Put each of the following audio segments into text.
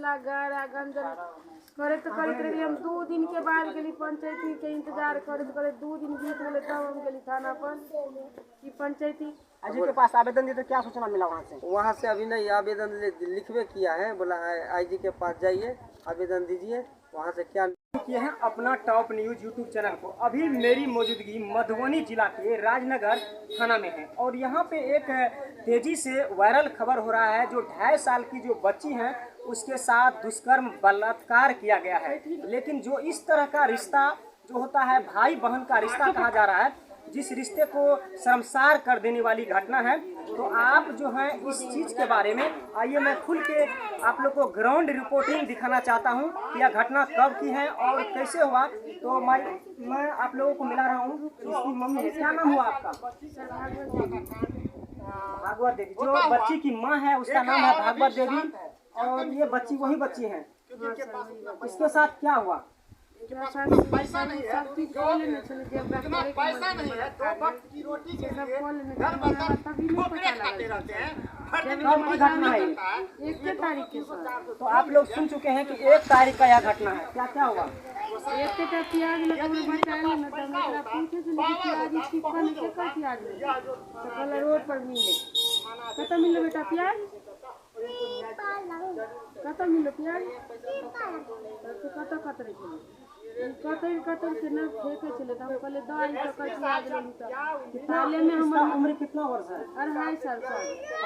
चिल्ला गारा गंजन करत करत रही। हम 2 दिन के बाद गेली पंचायती के इंतजार करत करत 2 दिन बीत गए, तब हम गेली थाना पर कि पंचायती आईजी के पास आवेदन दिए तो क्या सूचना मिला वहाँ से? वहाँ से अभी नहीं आवेदन लिखवे किया है, बोला आईजी के पास जाइए आवेदन दीजिए। वहाँ से क्या किए हैं अपना टॉप न्यूज यूट्यूब चैनल को। अभी मेरी मौजूदगी मधुबनी जिला के राजनगर थाना में है और यहाँ पे एक तेजी से वायरल खबर हो रहा है। जो 2.5 साल की जो बच्ची है उसके साथ दुष्कर्म बलात्कार किया गया है। लेकिन जो इस तरह का रिश्ता जो होता है भाई बहन का रिश्ता कहा जा रहा है, जिस रिश्ते को शर्मसार कर देने वाली घटना है, तो आप जो है इस चीज़ के बारे में आइए मैं खुल के आप लोग को ग्राउंड रिपोर्टिंग दिखाना चाहता हूं कि यह घटना कब की है और कैसे हुआ। तो मैं आप लोगों को मिला रहा हूं इसकी मम्मी है। क्या नाम हुआ आपका? भागवत देवी। जो बच्ची की माँ है उसका नाम है भागवत देवी और ये बच्ची वही बच्ची है। इसके साथ क्या हुआ? पैसा नहीं है, पैसा नहीं है, 2 वक्त की रोटी के लिए घर बर्तन ठोकरे खाते रहते हैं। कब की घटना है? 1 तारीख के साथ। तो आप लोग सुन चुके हैं कि 1 तारीख का यह घटना है। क्या क्या हुआ? 1 का प्याज लगा बचाया ना, तो हमरा पूछे थे कि प्याज इसकी कौन से का प्याज है, तो कल रोड पर मिले। कत मिले बेटा प्याज? कत मिले प्याज? तो कत रे कतर से न फेंके चले। तो हम कहले दवाई तो कर प्याज ले ली। कितना में हमारी उम्र कितना वर्ष है? 2.5 साल का।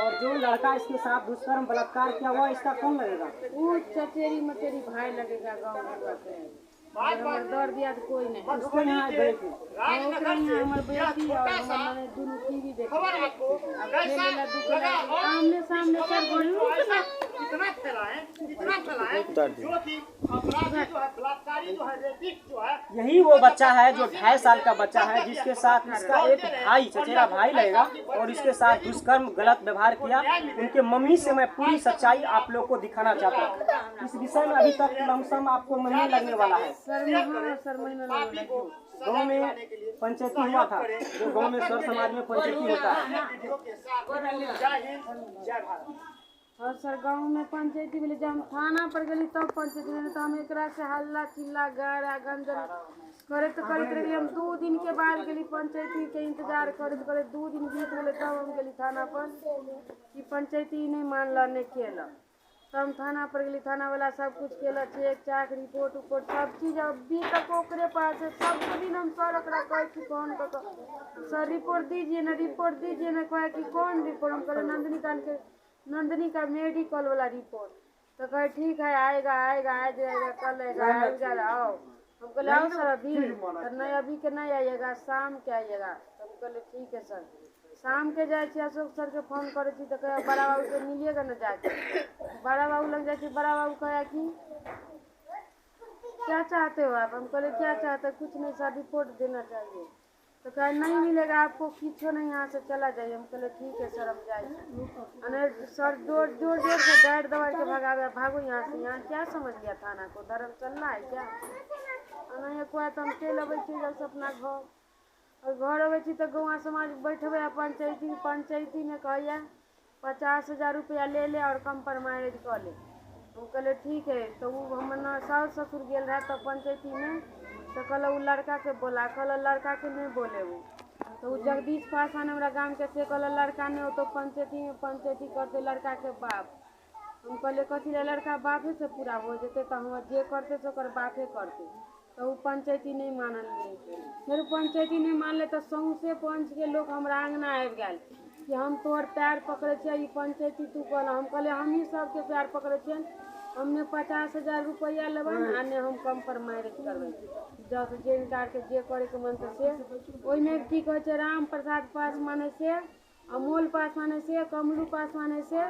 और जो लड़का इसके साथ दुष्कर्म बलात्कार किया हुआ इसका कौन लगेगा? वो चचेरी मचेरी भाई लगेगा गाँव में। हमारे दर दिया तो कोई नहीं। उसको यहाँ गए थे हमारे बेटी और हमारे दोनों टीवी देखे आमने सामने इतना फैलाएं जो कि अपराधी जो है बलात्कारी जो है रेपिस्ट जो है। यही वो बच्चा है जो 2.5 साल का बच्चा है जिसके साथ इसका एक भाई चचेरा भाई लगेगा और इसके साथ दुष्कर्म गलत व्यवहार किया। उनके मम्मी से मैं पूरी सच्चाई आप लोग को दिखाना चाहता हूँ। इस विषय में अभी तक लमसम आपको महीने लगने वाला है। गाँव में पंचायती हुआ था, जो गाँव में सर समाज में पंचायती होता है। और सर गाँव में पंचायती मिले। जब हम थाना पर गली तब पंचायती मिले, तो हम एक से हल्ला चिल्ला गारा गंजन करत करत रही। हम 2 दिन के बाद गली पंचायती के इंतजार करत करत 2 दिन बीत गए, तब हम गली थाना पर कि पंचायती नहीं मानल नहीं केल। तब हम थाना पर गली, थाना वाला सब कुछ केला, चेक चाक रिपोर्ट उपोर्ट सब चीज अभी तक ओकरे पास है। सब दिन हम सर ओकरा कहे कि कौन सर रिपोर्ट दीजिए ना, रिपोर्ट दीजिए ना। कहे कि कौन रिपोर्ट? हम कहे नंदनी का मेडिकल वाला रिपोर्ट। तो कहे ठीक है आएगा आएगा आ जाएगा कल आएगा आओ। हम कहले आओ सर अभी, तो नहीं अभी के नहीं आइएगा, शाम के आइएगा। तो हम कहले ठीक है सर। शाम के जाए अशोक सर के फोन करे तो कहे बड़ा बाबू से मिलिएगा ना जाके। बड़ा बाबू लग जाए, बड़ा बाबू कहे कि क्या चाहते हो आप? हम कहले क्या चाहते? कुछ नहीं सर रिपोर्ट देना चाहिए। तो कहे नहीं मिलेगा आपको, किच्छो नहीं, यहाँ से चला जाइए। हम कहले ठीक है सर हम जाए। सर जोर जोर जोर से डांट दवाई के भगावे, भागो यहाँ से। यहाँ क्या समझ गया थाना को धर्म चलना है क्या? नहीं एक बार तो हम चल अबे जब से अपना घर और घर अबे तो गौवा समाज बैठबे पंचायती में कहिए 50,000 रुपया ले ले और कंप्रोमाइज कर ले। हम कहले ठीक है। तो वो हम सास ससुर गेल रहा तो पंचायती में, तो कहल वो लड़का के बोला, कहल लड़का के नहीं बोले। वो तो जगदीश पासवान हमारा गांव के से कहल लड़का नहीं हो तो पंचायती में पंचायती करते लड़का के बाप। हम कहले कथी ले लड़का बापे से पूरा हो जते, तो हम जे करते से ओकर बापे करते। तो वो पंचायती नहीं मानल। फिर पंचायती नहीं मानले तो सौंसे पंच के लोग हमारा आंगना आबि गए कि हम तोहर पैर पकड़े छे, ई पंचायती तू कहल। हम कहले हम ही सबके पैर पकड़े छे, हमने 50,000 रुपया लेबन आ ने हम कंप्रोमाइज करबे। जब जे कार्ड के जे करे के मन से ओई में की कहे छे राम प्रसाद पासवान से, अमोल पासवान से, कमलू पासवान से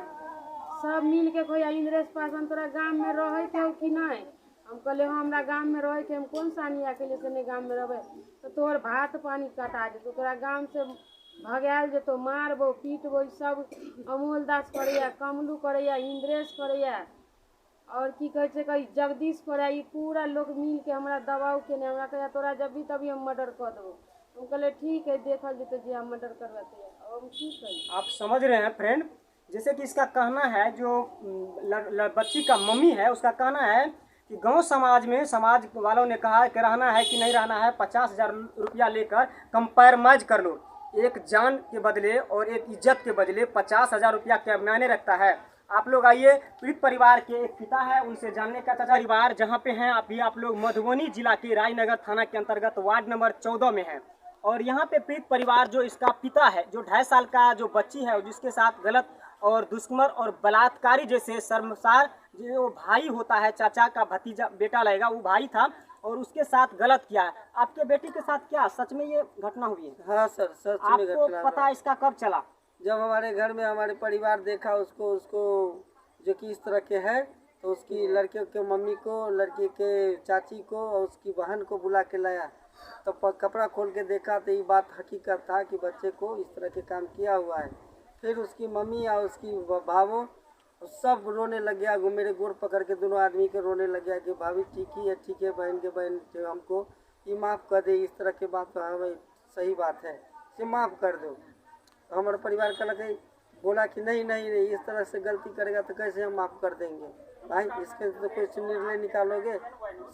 सब मिल के कोई इंद्रेश पासवान तोरा गांव में रहे थे कि नहीं? हम कहले हाँ हमरा गांव में रहे के, हम कौन सानी अकेले से नहीं गांव में रहे तो तोहर भात पानी कटा जेतो, तोरा गांव से भगायल जेतो, मारबो पीटबो। सब अमोल दास करैया, कमलू करैया, इंद्रेश करैया और की कहे छे कहीं जगदीश करैया। ई पूरा लोग मिल के हमरा दबाव के ने हमरा कहे तोरा जब भी तभी हम मर्डर कर देबो। हम कहले ठीक है देखल जेते जे हम मर्डर करवाते। अब हम की करी? आप समझ रहे हैं फ्रेंड, जैसे कि इसका कहना है जो बच्ची का मम्मी है, उसका कहना है कि गांव समाज में समाज वालों ने कहा कि रहना है कि नहीं रहना है, 50,000 रुपया लेकर कंप्रोमाइज कर लो। एक जान के बदले और एक इज्जत के बदले 50,000 रुपया क्या मायने रखता है। आप लोग आइए, पीड़ित परिवार के एक पिता है, उनसे जानने का चाचा परिवार जहाँ पे हैं अभी आप लोग मधुबनी जिला के राजनगर थाना के अंतर्गत वार्ड नंबर 14 में है। और यहाँ पे पीड़ित परिवार जो इसका पिता है, जो 2.5 साल का जो बच्ची है जिसके साथ गलत और दुष्कर्म और बलात्कारी जैसे शर्मसार जो भाई होता है, चाचा का भतीजा बेटा लगेगा, वो भाई था और उसके साथ गलत किया है। आपके बेटी के साथ क्या सच में ये घटना हुई है? हाँ सर, सच में आपको घटना पता है इसका कब चला? जब हमारे घर में हमारे परिवार देखा उसको जो कि इस तरह के है, तो उसकी लड़के के मम्मी को, लड़की के चाची को और उसकी बहन को बुला के लाया। तो कपड़ा खोल के देखा तो ये बात हकीकत था कि बच्चे को इस तरह के काम किया हुआ है। फिर उसकी मम्मी और उसकी भावों सब रोने लग गया, मेरे गोर पकड़ के दोनों आदमी के रोने लग गया कि भाभी ठीक है बहन के बहन जो हमको ये माफ़ कर दे, इस तरह की बात तो हाँ भाई सही बात है, इसे माफ़ कर दो। तो हमारे परिवार का लगे बोला कि नहीं, इस तरह से गलती करेगा तो कैसे हम माफ़ कर देंगे भाई, इसके तो कुछ निर्णय निकालोगे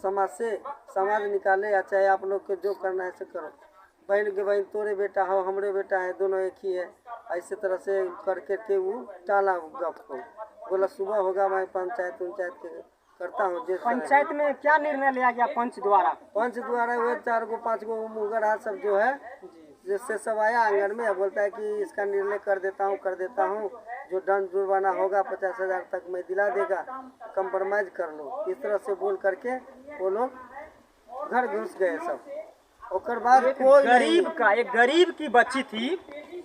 समाज से, समाज निकाले, या चाहे आप लोग को जो करना है से करो। बहन के बहन तोरे बेटा हो, हमरे बेटा है, दोनों एक ही है, ऐसे तरह से करके के वो टाला गप को। बोला सुबह होगा, मैं पंचायत के करता हूँ। पंचायत में क्या निर्णय लिया गया? पंच द्वारा वो 4 को 5 को मुगरा सब जो है जिससे सब आया आंगन में, बोलता है कि इसका निर्णय कर देता हूँ, जो दंड जुर्माना होगा 50,000 तक मैं दिला देगा, कंप्रोमाइज कर लो। इस तरह से बोल करके वो लोग घर घुस गए सब। और बाद एक गरीब की बच्ची थी,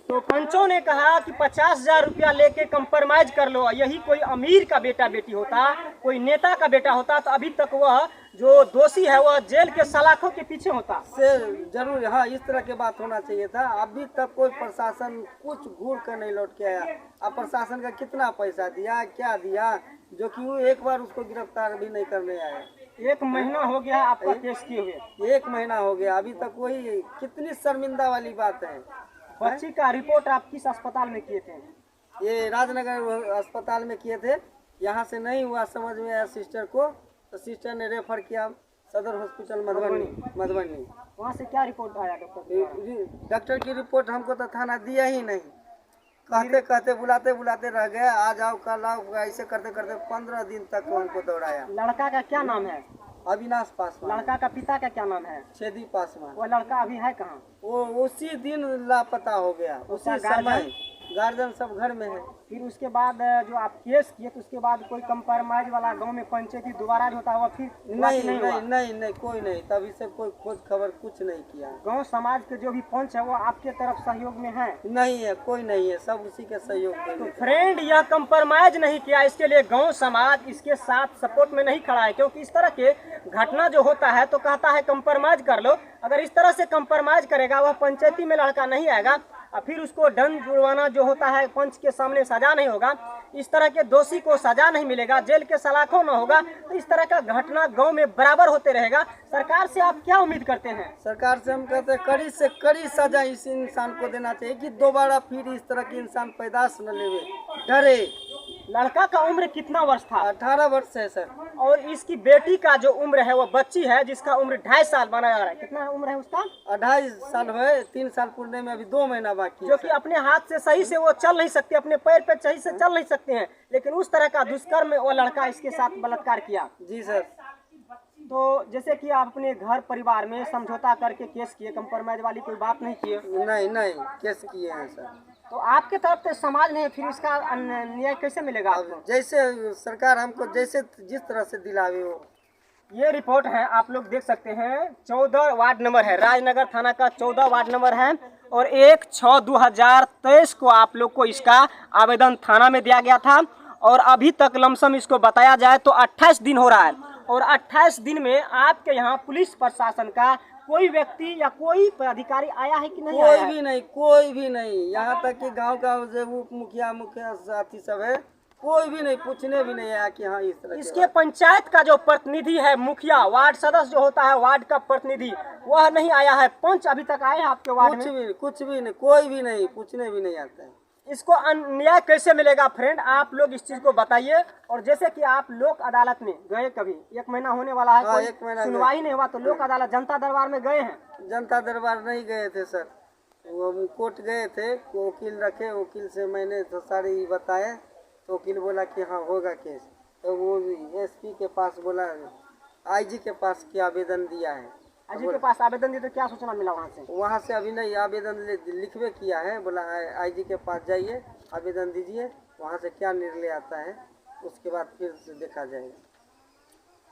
तो पंचों ने कहा कि 50,000 रुपया लेके कंप्रोमाइज कर लो। यही कोई अमीर का बेटा बेटी होता, कोई नेता का बेटा होता, तो अभी तक वह जो दोषी है वह जेल के सलाखों के पीछे होता। से जरूर हाँ, इस तरह की बात होना चाहिए था। अभी तक कोई प्रशासन कुछ घूर कर नहीं लौट के आया। अब प्रशासन का कितना पैसा दिया, क्या दिया, जो कि वो एक बार उसको गिरफ्तार भी नहीं करने आया। 1 महीना हो गया आपका केस किए हुए? 1 महीना हो गया, अभी तक कोई, कितनी शर्मिंदा वाली बात है। बच्ची का रिपोर्ट आप किस अस्पताल में किए थे? ये राजनगर अस्पताल में किए थे। यहाँ से नहीं हुआ, समझ में आया सिस्टर को, तो सिस्टर ने रेफर किया सदर हॉस्पिटल मधुबनी। वहाँ से क्या रिपोर्ट आया डॉक्टर की रिपोर्ट हमको तो थाना दिया ही नहीं। कहते बुलाते रह गए, आ जाओ कल आओ, ऐसे करते 15 दिन तक हमको दौड़ाया। लड़का का क्या नाम है? अविनाश पासवान। लड़का का पिता का क्या नाम है? छेदी पासवान। वो लड़का अभी है कहाँ? वो उसी दिन लापता हो गया, उसी समय। गार्जियन सब घर में है। फिर उसके बाद जो आप केस किए तो उसके बाद कोई कंप्रोमाइज वाला गांव में पंचायती दोबारा जो होता है फिर नहीं कोई नहीं, तभी से कोई खोज खबर कुछ नहीं किया। गांव समाज के जो भी पंच है वो आपके तरफ सहयोग में है? नहीं है, कोई नहीं है, सब उसी के सहयोग में। तो फ्रेंड, यह कंप्रोमाइज नहीं किया, इसके लिए गांव समाज इसके साथ सपोर्ट में नहीं खड़ा है, क्योंकि इस तरह के घटना जो होता है तो कहता है कंप्रोमाइज कर लो। अगर इस तरह से कंप्रोमाइज करेगा वह पंचायती में लड़का नहीं आएगा और फिर उसको दंड जुर्माना जो होता है पंच के सामने सजा नहीं होगा, इस तरह के दोषी को सजा नहीं मिलेगा, जेल के सलाखों न होगा, तो इस तरह का घटना गांव में बराबर होते रहेगा। सरकार से आप क्या उम्मीद करते हैं? सरकार से हम कहते हैं कड़ी से कड़ी सजा इस इंसान को देना चाहिए कि दोबारा फिर इस तरह के इंसान पैदाश न लेवे, डरे। लड़का का उम्र कितना वर्ष था? 18 वर्ष है सर। और इसकी बेटी का जो उम्र है वो बच्ची है जिसका उम्र 2.5 साल माना जा रहा है। कितना उम्र है उसका? 2.5 साल है, 3 साल पूरने में अभी 2 महीना बाकी। जो कि अपने हाथ से सही से वो चल नहीं सकते, अपने पैर पे सही से चल नहीं सकते हैं, लेकिन उस तरह का दुष्कर्म वो लड़का इसके साथ बलात्कार किया। जी सर। तो जैसे कि आप अपने घर परिवार में समझौता करके केस किए, कंप्रोमाइज वाली कोई बात नहीं किए? नहीं केस किए हैं सर। तो आपके तरफ से समाज ने फिर इसका न्याय कैसे मिलेगा आपको? जैसे सरकार हमको जैसे जिस तरह से दिलावे हो। ये रिपोर्ट है, आप लोग देख सकते हैं, 14 वार्ड नंबर है, राजनगर थाना का 14 वार्ड नंबर है और 1/6/2023 को आप लोग को इसका आवेदन थाना में दिया गया था और अभी तक लमसम इसको बताया जाए तो 28 दिन हो रहा है। और 28 दिन में आपके यहाँ पुलिस प्रशासन का कोई व्यक्ति या कोई अधिकारी आया है कि नहीं? कोई भी नहीं। यहाँ तक कि गांव का उप मुखिया साथी सब है, कोई भी नहीं, पूछने भी नहीं आया कि हाँ इस तरह। इसके पंचायत का जो प्रतिनिधि है, मुखिया, वार्ड सदस्य जो होता है, वार्ड का प्रतिनिधि, वह नहीं आया है। पंच अभी तक आए हैं आपके वार्ड में? कुछ भी नहीं, कोई भी नहीं, पूछने भी नहीं आता है। इसको न्याय कैसे मिलेगा फ्रेंड, आप लोग इस चीज को बताइए। और जैसे कि आप लोक अदालत में गए, कभी 1 महीना होने वाला है, हाँ, कोई 1 महीना सुनवाई नहीं हुआ, तो लोक अदालत जनता दरबार में गए हैं? जनता दरबार नहीं गए थे सर, वो कोर्ट गए थे, वकील रखे, वकील से मैंने तो सारी बताया, तो वकील बोला कि हाँ होगा केस। तो वो एसपी के पास बोला, आईजी के पास की आवेदन दिया है। आईजी के पास आवेदन दिए तो क्या सूचना मिला वहाँ से? वहाँ से अभी नहीं आवेदन लिखवे किया है, बोला आईजी के पास जाइए आवेदन दीजिए, वहाँ से क्या निर्णय आता है उसके बाद फिर से देखा जाएगा।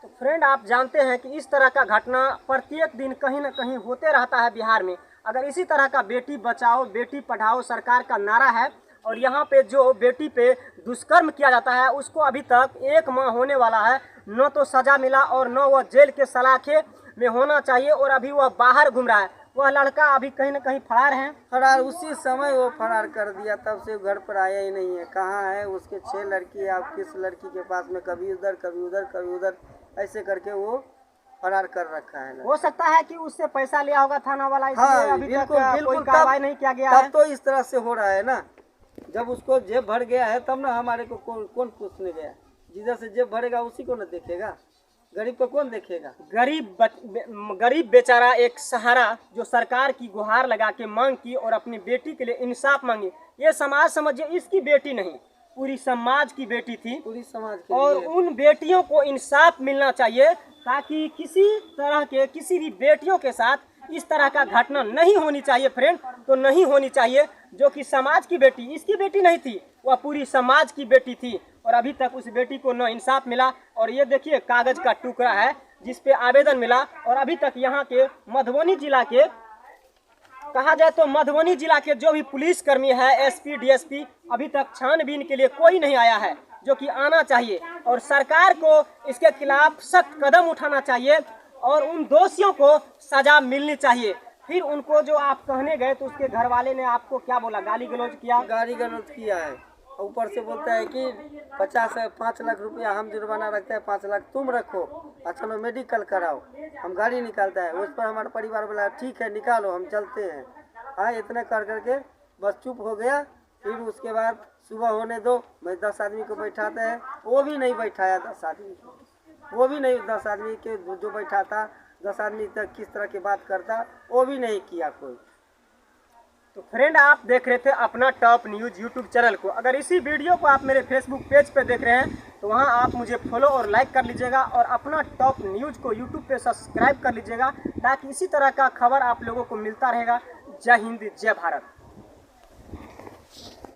तो फ्रेंड, आप जानते हैं कि इस तरह का घटना प्रत्येक दिन कहीं न कहीं होते रहता है बिहार में। अगर इसी तरह का बेटी बचाओ बेटी पढ़ाओ सरकार का नारा है, और यहाँ पे जो बेटी पे दुष्कर्म किया जाता है उसको अभी तक 1 माह होने वाला है, न तो सजा मिला और न वह जेल के सलाखे में होना चाहिए, और अभी वह बाहर घूम रहा है। वह लड़का अभी कहीं न कहीं फरार है। फरार उसी समय वो फरार कर दिया, तब से घर पर आया ही नहीं है। कहाँ है उसके 6 लड़की, आप किस लड़की के पास में, कभी उधर कभी उधर कभी उधर, ऐसे करके वो फरार कर रखा है। हो सकता है कि उससे पैसा लिया होगा थाना वाला, इसलिए हाँ, अभी तक बिल्कुल कोई कार्रवाई नहीं किया गया है। तब तो इस तरह से हो रहा है ना, जब उसको जेब भर गया है तब ना हमारे को कौन पूछने गया। जिधर से जेब भरेगा उसी को ना देखेगा, गरीब को कौन देखेगा। गरीब बेचारा एक सहारा जो सरकार की गुहार लगा के मांग की और अपनी बेटी के लिए इंसाफ मांगी। ये समाज समझिए इसकी बेटी नहीं, पूरी समाज की बेटी थी, पूरी समाज के और लिए। उन बेटियों को इंसाफ मिलना चाहिए, ताकि किसी तरह के किसी भी बेटियों के साथ इस तरह का घटना नहीं होनी चाहिए फ्रेंड। तो नहीं होनी चाहिए, जो कि समाज की बेटी, इसकी बेटी नहीं थी, वह पूरी समाज की बेटी थी, और अभी तक उस बेटी को न इंसाफ मिला। और ये देखिए कागज का टुकड़ा है जिस पे आवेदन मिला, और अभी तक यहाँ के मधुबनी जिला के, कहा जाए तो मधुबनी जिला के जो भी पुलिसकर्मी है, एसपी डीएसपी, अभी तक छानबीन के लिए कोई नहीं आया है, जो कि आना चाहिए। और सरकार को इसके खिलाफ सख्त कदम उठाना चाहिए, और उन दोषियों को सजा मिलनी चाहिए। फिर उनको जो आप कहने गए तो उसके घर वाले ने आपको क्या बोला, गाली गलौज किया? गाली गलौज किया है, ऊपर से बोलता है कि 5 लाख रुपया हम जुर्माना रखते हैं, 5 लाख तुम रखो, अच्छा लो मेडिकल कराओ, हम गाड़ी निकालता है। उस पर हमारा परिवार बोला ठीक है निकालो हम चलते हैं। हाँ, इतने कर करके बस चुप हो गया। फिर उसके बाद सुबह होने दो, मैं 10 आदमी को बैठाते हैं, वो भी नहीं बैठाया 10 आदमी को, वो भी नहीं 10 आदमी के जो बैठा था, 10 आदमी तक किस तरह की बात करता, वो भी नहीं किया कोई। तो फ्रेंड, आप देख रहे थे अपना टॉप न्यूज़ यूट्यूब चैनल को। अगर इसी वीडियो को आप मेरे फेसबुक पेज पे देख रहे हैं तो वहां आप मुझे फॉलो और लाइक कर लीजिएगा, और अपना टॉप न्यूज़ को यूट्यूब पे सब्सक्राइब कर लीजिएगा, ताकि इसी तरह का खबर आप लोगों को मिलता रहेगा। जय हिंद, जय भारत।